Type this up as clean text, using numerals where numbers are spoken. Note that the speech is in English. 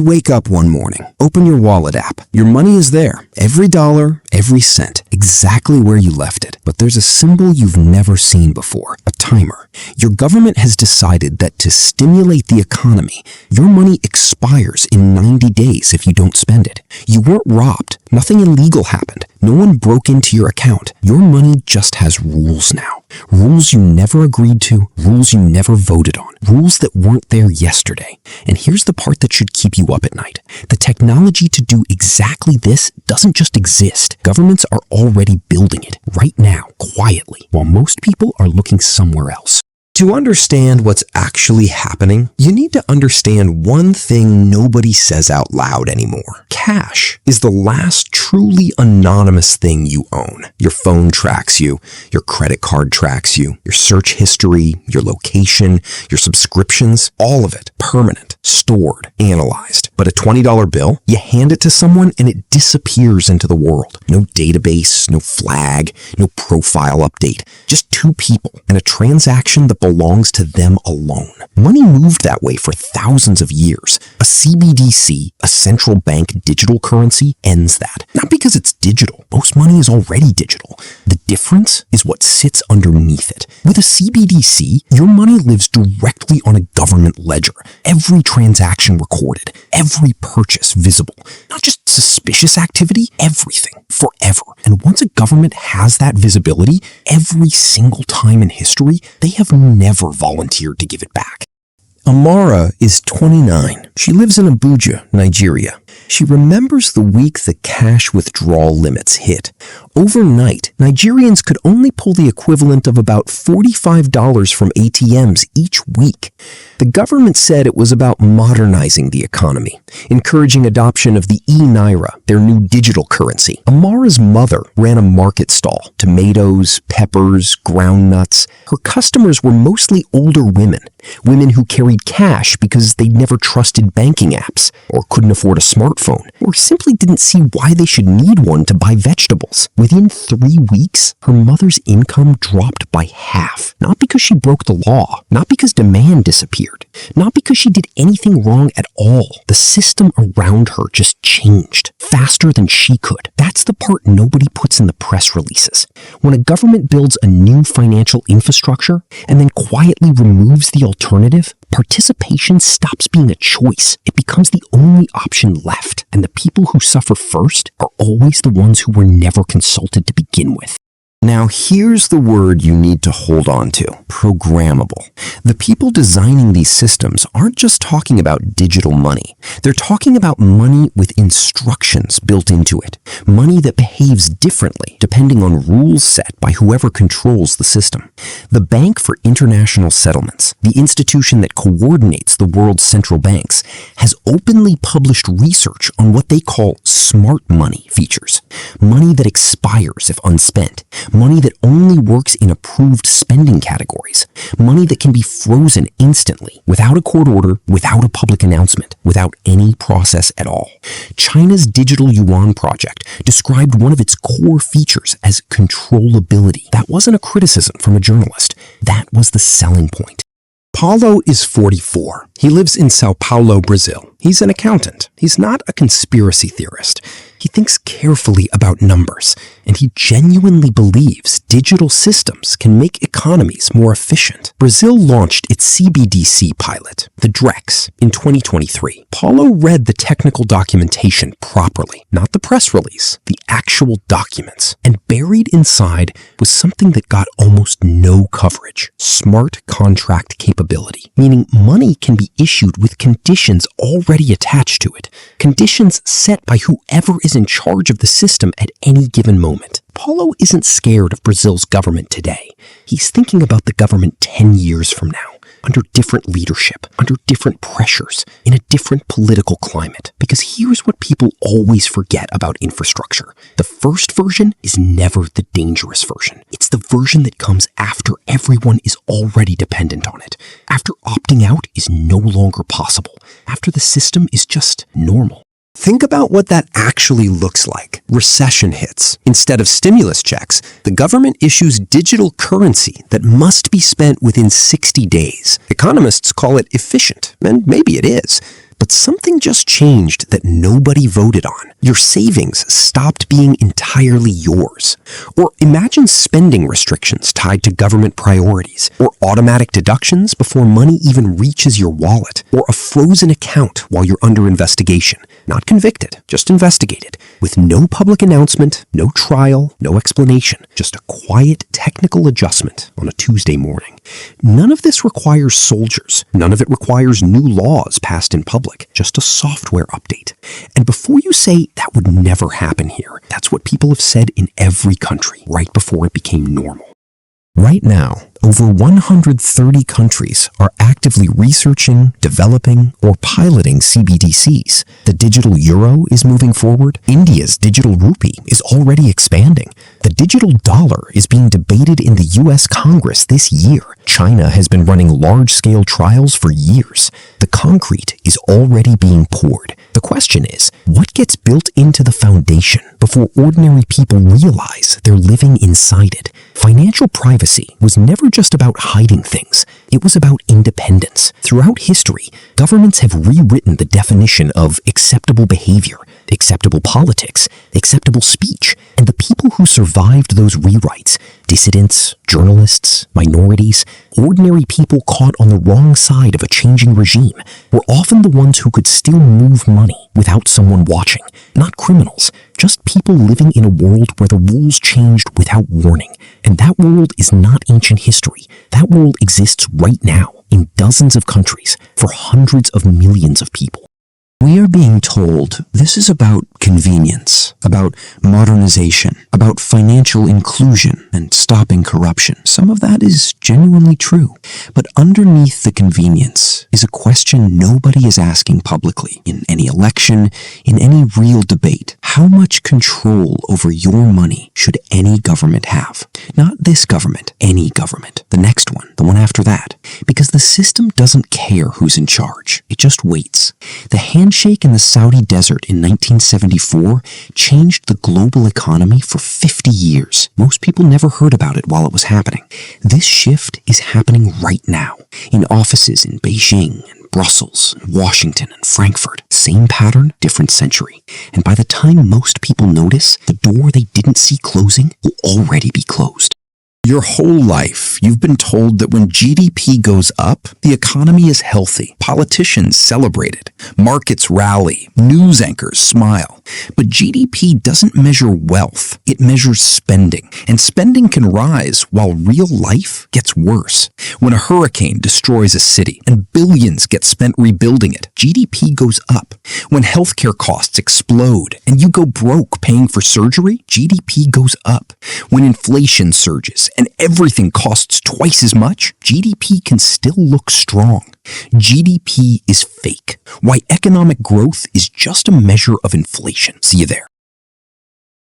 You wake up one morning, open your wallet app. Your money is there. Every dollar, every cent, exactly where you left it. But there's a symbol you've never seen before, a timer. Your government has decided that to stimulate the economy, your money expires in 90 days if you don't spend it. You weren't robbed. Nothing illegal happened. No one broke into your account. Your money just has rules now. Rules you never agreed to, rules you never voted on, rules that weren't there yesterday. And here's the part that should keep you up at night. The technology to do exactly this doesn't just exist. Governments are already building it right now, quietly, while most people are looking somewhere else. To understand what's actually happening, you need to understand one thing nobody says out loud anymore. Cash is the last truly anonymous thing you own. Your phone tracks you, your credit card tracks you, your search history, your location, your subscriptions, all of it permanent, stored, analyzed. But a $20 bill, you hand it to someone and it disappears into the world. No database, no flag, no profile update, just two people and a transaction that belongs to them alone. Money moved that way for thousands of years. A CBDC, a Central Bank Digital Currency, ends that. Not because it's digital. Most money is already digital. The difference is what sits underneath it. With a CBDC, your money lives directly on a government ledger. Every transaction recorded, every purchase visible. Not just suspicious activity, everything, forever. And once a government has that visibility, every single time in history, they have never volunteered to give it back. Amara is 29. She lives in Abuja, Nigeria. She remembers the week the cash withdrawal limits hit. Overnight, Nigerians could only pull the equivalent of about $45 from ATMs each week. The government said it was about modernizing the economy, encouraging adoption of the eNaira, their new digital currency. Amara's mother ran a market stall, tomatoes, peppers, ground nuts. Her customers were mostly older women who carried cash because they'd never trusted banking apps, or couldn't afford a smartphone, or simply didn't see why they should need one to buy vegetables. Within 3 weeks, her mother's income dropped by half. Not because she broke the law, not because demand disappeared, not because she did anything wrong at all. The system around her just changed faster than she could. That's the part nobody puts in the press releases. When a government builds a new financial infrastructure and then quietly removes the alternative, participation stops being a choice. It becomes the only option left, and the people who suffer first are always the ones who were never consulted to begin with. Now here's the word you need to hold on to: programmable. The people designing these systems aren't just talking about digital money. They're talking about money with instructions built into it. Money that behaves differently depending on rules set by whoever controls the system. The Bank for International Settlements, the institution that coordinates the world's central banks, has openly published research on what they call smart money features. Money that expires if unspent. Money that only works in approved spending categories. Money that can be frozen instantly, without a court order, without a public announcement, without any process at all. China's digital Yuan project described one of its core features as controllability. That wasn't a criticism from a journalist. That was the selling point. Paulo is 44. He lives in Sao Paulo, Brazil. He's an accountant. He's not a conspiracy theorist. He thinks carefully about numbers, and he genuinely believes digital systems can make economies more efficient. Brazil launched its CBDC pilot, the Drex, in 2023. Paulo read the technical documentation properly, not the press release, the actual documents. And buried inside was something that got almost no coverage: smart contract capability, meaning money can be issued with conditions already attached to it, conditions set by whoever is in charge of the system at any given moment. Paulo isn't scared of Brazil's government today. He's thinking about the government 10 years from now, under different leadership, under different pressures, in a different political climate. Because here's what people always forget about infrastructure. The first version is never the dangerous version. It's the version that comes after everyone is already dependent on it, after opting out is no longer possible, after the system is just normal. Think about what that actually looks like. Recession hits. Instead of stimulus checks, the government issues digital currency that must be spent within 60 days. Economists call it efficient, and maybe it is. But something just changed that nobody voted on. Your savings stopped being entirely yours. Or imagine spending restrictions tied to government priorities, or automatic deductions before money even reaches your wallet, or a frozen account while you're under investigation. Not convicted, just investigated, with no public announcement, no trial, no explanation, just a quiet technical adjustment on a Tuesday morning. None of this requires soldiers. None of it requires new laws passed in public, just a software update. And before you say that would never happen here, that's what people have said in every country right before it became normal. Right now, over 130 countries are actively researching, developing, or piloting CBDCs. The digital euro is moving forward. India's digital rupee is already expanding. The digital dollar is being debated in the US Congress this year. China has been running large-scale trials for years. The concrete is already being poured. The question is, what gets built into the foundation before ordinary people realize they're living inside it? Financial privacy was never just about hiding things. It was about independence. Throughout history, governments have rewritten the definition of acceptable behavior, acceptable politics, acceptable speech, and the people who survived those rewrites, dissidents, journalists, minorities, ordinary people caught on the wrong side of a changing regime, were often the ones who could still move money without someone watching. Not criminals, just people living in a world where the rules changed without warning. And that world is not ancient history. That world exists right now in dozens of countries for hundreds of millions of people. We are being told this is about convenience, about modernization, about financial inclusion and stopping corruption. Some of that is genuinely true. But underneath the convenience is a question nobody is asking publicly in any election, in any real debate. How much control over your money should any government have? Not this government, any government. The next one, the one after that. Because the system doesn't care who's in charge. It just waits. The handshake in the Saudi desert in 1974 changed the global economy for 50 years. Most people never heard about it while it was happening. This shift is happening right now, in offices in Beijing and Brussels, and Washington, and Frankfurt. Same pattern, different century. And by the time most people notice, the door they didn't see closing will already be closed. Your whole life, you've been told that when GDP goes up, the economy is healthy. Politicians celebrate it. Markets rally. News anchors smile. But GDP doesn't measure wealth. It measures spending. And spending can rise while real life gets worse. When a hurricane destroys a city and billions get spent rebuilding it, GDP goes up. When healthcare costs explode and you go broke paying for surgery, GDP goes up. When inflation surges and everything costs twice as much, GDP can still look strong. GDP is fake. Why economic growth is just a measure of inflation. See you there.